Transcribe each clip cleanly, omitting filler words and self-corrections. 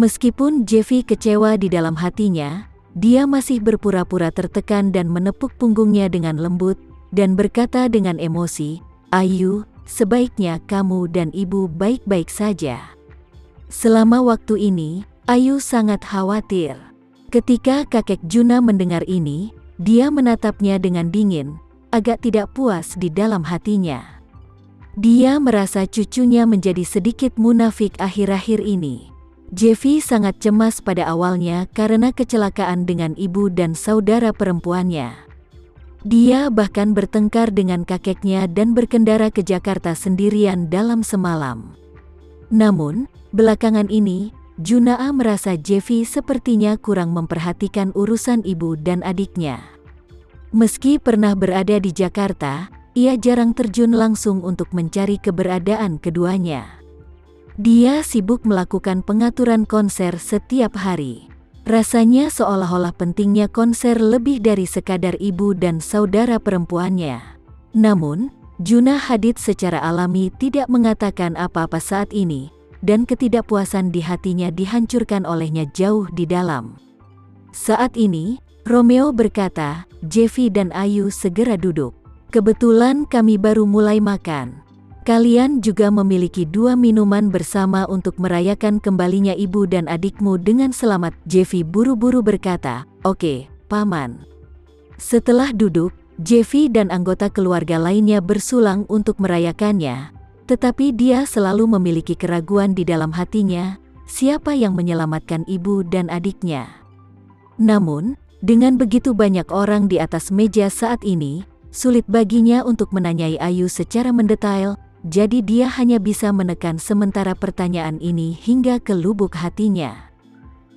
Meskipun Jeffy kecewa di dalam hatinya, dia masih berpura-pura tertekan dan menepuk punggungnya dengan lembut, dan berkata dengan emosi, "Ayu, sebaiknya kamu dan ibu baik-baik saja." Selama waktu ini, Ayu sangat khawatir. Ketika kakek Juna mendengar ini, dia menatapnya dengan dingin, agak tidak puas di dalam hatinya. Dia merasa cucunya menjadi sedikit munafik akhir-akhir ini. Jeffy sangat cemas pada awalnya karena kecelakaan dengan ibu dan saudara perempuannya. Dia bahkan bertengkar dengan kakeknya dan berkendara ke Jakarta sendirian dalam semalam. Namun, belakangan ini, Junaa merasa Jeffy sepertinya kurang memperhatikan urusan ibu dan adiknya. Meski pernah berada di Jakarta, ia jarang terjun langsung untuk mencari keberadaan keduanya. Dia sibuk melakukan pengaturan konser setiap hari. Rasanya seolah-olah pentingnya konser lebih dari sekadar ibu dan saudara perempuannya. Namun, Juna Hadid secara alami tidak mengatakan apa-apa saat ini, dan ketidakpuasan di hatinya dihancurkan olehnya jauh di dalam. Saat ini, Romeo berkata, "Jeffy dan Ayu segera duduk. Kebetulan kami baru mulai makan. Kalian juga memiliki 2 minuman bersama untuk merayakan kembalinya ibu dan adikmu dengan selamat." Jeffy buru-buru berkata, "Oke, Paman." Setelah duduk, Jeffy dan anggota keluarga lainnya bersulang untuk merayakannya, tetapi dia selalu memiliki keraguan di dalam hatinya, siapa yang menyelamatkan ibu dan adiknya. Namun, dengan begitu banyak orang di atas meja saat ini, sulit baginya untuk menanyai Ayu secara mendetail, jadi dia hanya bisa menekan sementara pertanyaan ini hingga ke lubuk hatinya.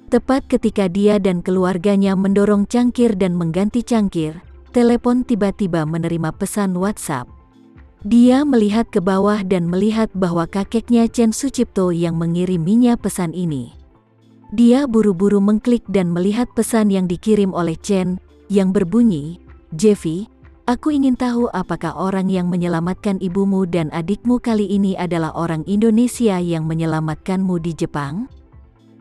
Tepat ketika dia dan keluarganya mendorong cangkir dan mengganti cangkir, telepon tiba-tiba menerima pesan WhatsApp. Dia melihat ke bawah dan melihat bahwa kakeknya Chen Sucipto yang mengiriminya pesan ini. Dia buru-buru mengklik dan melihat pesan yang dikirim oleh Chen, yang berbunyi, "Jeffy, aku ingin tahu apakah orang yang menyelamatkan ibumu dan adikmu kali ini adalah orang Indonesia yang menyelamatkanmu di Jepang?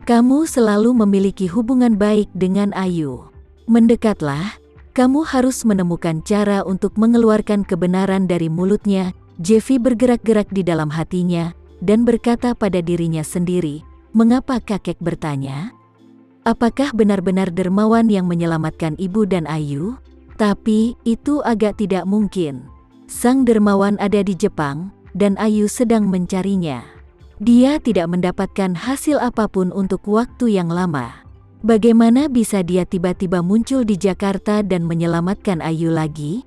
Kamu selalu memiliki hubungan baik dengan Ayu. Mendekatlah, kamu harus menemukan cara untuk mengeluarkan kebenaran dari mulutnya." Jeffy bergerak-gerak di dalam hatinya, dan berkata pada dirinya sendiri, "Mengapa kakek bertanya? Apakah benar-benar dermawan yang menyelamatkan ibu dan Ayu? Tapi, itu agak tidak mungkin. Sang dermawan ada di Jepang, dan Ayu sedang mencarinya. Dia tidak mendapatkan hasil apapun untuk waktu yang lama. Bagaimana bisa dia tiba-tiba muncul di Jakarta dan menyelamatkan Ayu lagi?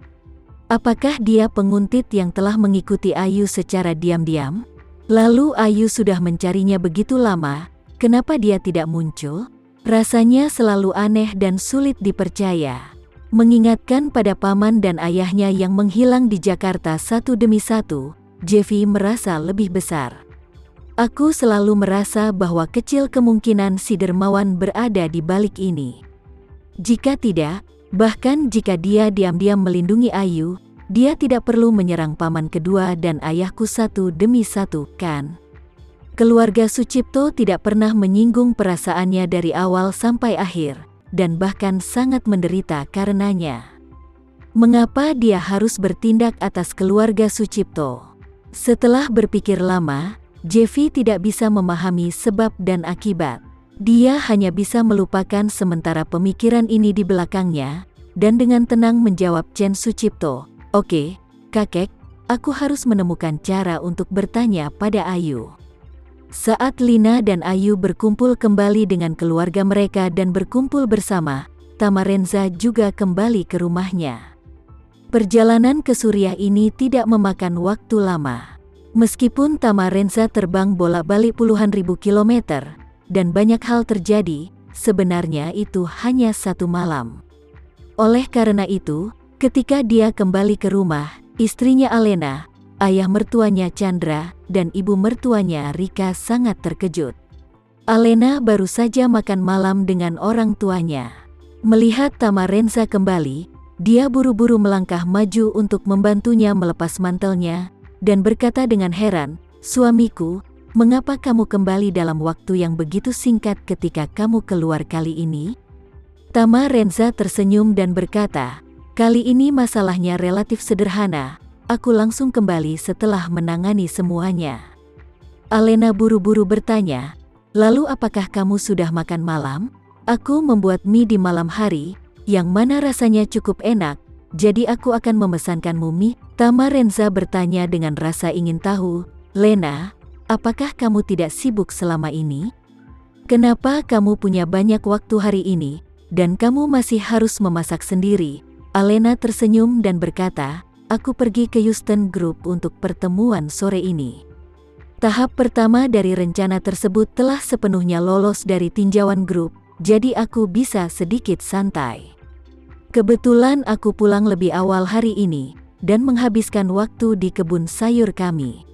Apakah dia penguntit yang telah mengikuti Ayu secara diam-diam? Lalu Ayu sudah mencarinya begitu lama, kenapa dia tidak muncul? Rasanya selalu aneh dan sulit dipercaya. Mengingatkan pada paman dan ayahnya yang menghilang di Jakarta satu demi satu, Jeffy merasa lebih besar. "Aku selalu merasa bahwa kecil kemungkinan si dermawan berada di balik ini. Jika tidak, bahkan jika dia diam-diam melindungi Ayu, dia tidak perlu menyerang paman kedua dan ayahku satu demi satu, kan?" Keluarga Sucipto tidak pernah menyinggung perasaannya dari awal sampai akhir, dan bahkan sangat menderita karenanya. Mengapa dia harus bertindak atas keluarga Sucipto? Setelah berpikir lama, Jeffy tidak bisa memahami sebab dan akibat. Dia hanya bisa melupakan sementara pemikiran ini di belakangnya, dan dengan tenang menjawab Chen Sucipto, "Oke, kakek, aku harus menemukan cara untuk bertanya pada Ayu." Saat Lina dan Ayu berkumpul kembali dengan keluarga mereka dan berkumpul bersama, Tamarenza juga kembali ke rumahnya. Perjalanan ke Suriah ini tidak memakan waktu lama. Meskipun Tamarenza terbang bolak-balik puluhan ribu kilometer, dan banyak hal terjadi, sebenarnya itu hanya 1 malam. Oleh karena itu, ketika dia kembali ke rumah, istrinya Alena, ayah mertuanya Chandra, dan ibu mertuanya Rika sangat terkejut. Alena baru saja makan malam dengan orang tuanya. Melihat Tamarenza kembali, dia buru-buru melangkah maju untuk membantunya melepas mantelnya, dan berkata dengan heran, "Suamiku, Mengapa kamu kembali dalam waktu yang begitu singkat ketika kamu keluar kali ini? Tamarenza tersenyum dan berkata, kali ini masalahnya relatif sederhana, aku langsung kembali setelah menangani semuanya. Alena buru-buru bertanya, lalu apakah kamu sudah makan malam? Aku membuat mie di malam hari, yang mana rasanya cukup enak, jadi aku akan memesankanmu mie. Tamarenza bertanya dengan rasa ingin tahu, Lena, apakah kamu tidak sibuk selama ini? Kenapa kamu punya banyak waktu hari ini, dan kamu masih harus memasak sendiri? Alena tersenyum dan berkata, aku pergi ke Houston Group untuk pertemuan sore ini. Tahap pertama dari rencana tersebut telah sepenuhnya lolos dari tinjauan grup, jadi aku bisa sedikit santai. Kebetulan aku pulang lebih awal hari ini, dan menghabiskan waktu di kebun sayur kami.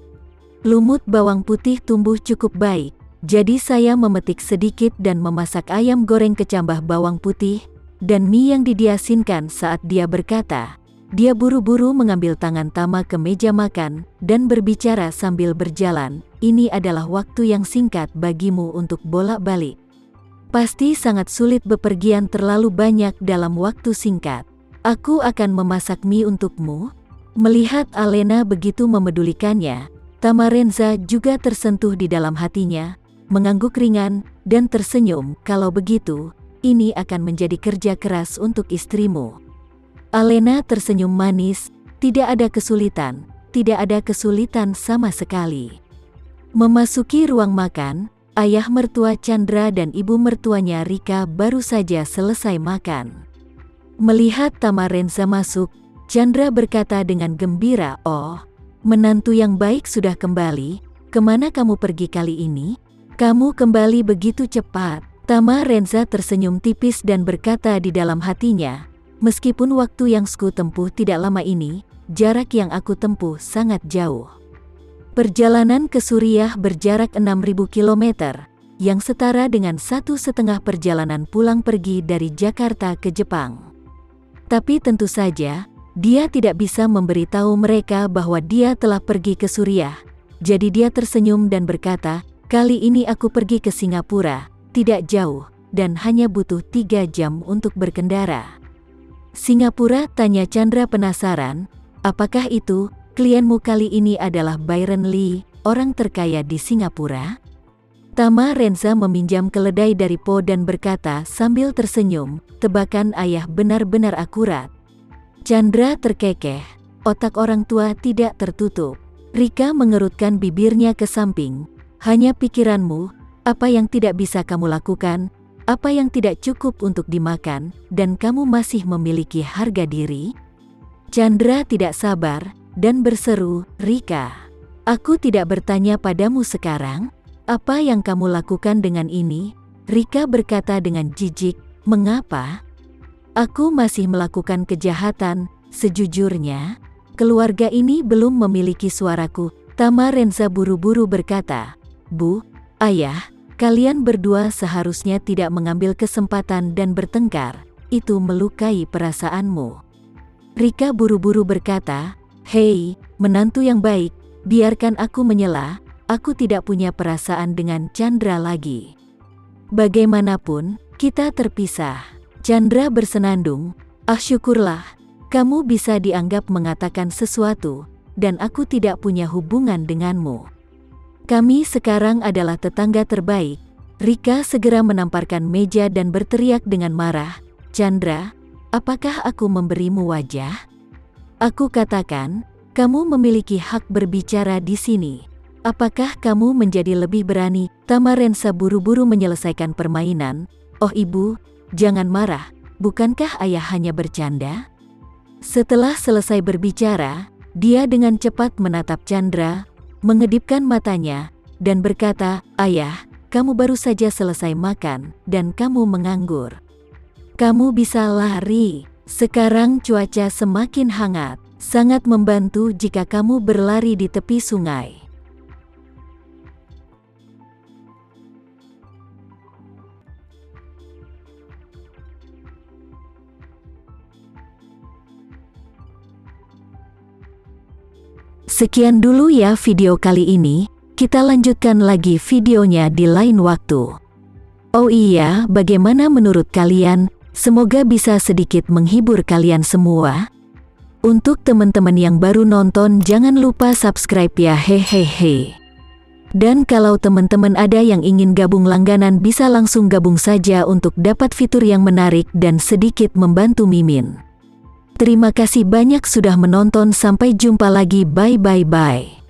Lumut bawang putih tumbuh cukup baik, jadi saya memetik sedikit dan memasak ayam goreng kecambah bawang putih, dan mie yang didiasinkan. Saat dia berkata, dia buru-buru mengambil tangan Tama ke meja makan, dan berbicara sambil berjalan, ini adalah waktu yang singkat bagimu untuk bolak-balik. Pasti sangat sulit bepergian terlalu banyak dalam waktu singkat. Aku akan memasak mie untukmu. Melihat Alena begitu memedulikannya, Tamarenza juga tersentuh di dalam hatinya, mengangguk ringan, dan tersenyum. Kalau begitu, ini akan menjadi kerja keras untuk istrimu. Alena tersenyum manis, tidak ada kesulitan sama sekali. Memasuki ruang makan, ayah mertua Chandra dan ibu mertuanya Rika baru saja selesai makan. Melihat Tamarenza masuk, Chandra berkata dengan gembira, oh, menantu yang baik sudah kembali, kemana kamu pergi kali ini? Kamu kembali begitu cepat. Tamarenza tersenyum tipis dan berkata di dalam hatinya, meskipun waktu yang aku tempuh tidak lama ini, jarak yang aku tempuh sangat jauh. Perjalanan ke Suriah berjarak 6.000 km, yang setara dengan 1,5 perjalanan pulang pergi dari Jakarta ke Jepang. Tapi tentu saja, dia tidak bisa memberitahu mereka bahwa dia telah pergi ke Suriah. Jadi dia tersenyum dan berkata, kali ini aku pergi ke Singapura, tidak jauh, dan hanya butuh 3 jam untuk berkendara. Singapura? Tanya Chandra penasaran, apakah itu, klienmu kali ini adalah Byron Lee, orang terkaya di Singapura? Tamarenza meminjam keledai dari Po dan berkata sambil tersenyum, tebakan ayah benar-benar akurat. Chandra terkekeh, otak orang tua tidak tertutup. Rika mengerutkan bibirnya ke samping, hanya pikiranmu, apa yang tidak bisa kamu lakukan, apa yang tidak cukup untuk dimakan, dan kamu masih memiliki harga diri? Chandra tidak sabar, dan berseru, Rika, aku tidak bertanya padamu sekarang, apa yang kamu lakukan dengan ini? Rika berkata dengan jijik, mengapa? Aku masih melakukan kejahatan, sejujurnya, keluarga ini belum memiliki suaraku. Tamarenza buru-buru berkata, Bu, Ayah, kalian berdua seharusnya tidak mengambil kesempatan dan bertengkar, itu melukai perasaanmu. Rika buru-buru berkata, hei, menantu yang baik, biarkan aku menyela, aku tidak punya perasaan dengan Chandra lagi. Bagaimanapun, kita terpisah. Chandra bersenandung, syukurlah, kamu bisa dianggap mengatakan sesuatu, dan aku tidak punya hubungan denganmu. Kami sekarang adalah tetangga terbaik. Rika segera menamparkan meja dan berteriak dengan marah, Chandra, apakah aku memberimu wajah? Aku katakan, kamu memiliki hak berbicara di sini. Apakah kamu menjadi lebih berani? Tamarenza buru-buru menyelesaikan permainan, oh ibu, jangan marah, bukankah ayah hanya bercanda? Setelah selesai berbicara, dia dengan cepat menatap Chandra, mengedipkan matanya, dan berkata, ayah, kamu baru saja selesai makan, dan kamu menganggur. Kamu bisa lari, sekarang cuaca semakin hangat, sangat membantu jika kamu berlari di tepi sungai. Sekian dulu ya video kali ini, kita lanjutkan lagi videonya di lain waktu. Oh iya, bagaimana menurut kalian? Semoga bisa sedikit menghibur kalian semua. Untuk teman-teman yang baru nonton, jangan lupa subscribe ya, hehehe. Dan kalau teman-teman ada yang ingin gabung langganan, bisa langsung gabung saja untuk dapat fitur yang menarik dan sedikit membantu Mimin. Terima kasih banyak sudah menonton, sampai jumpa lagi, bye bye bye.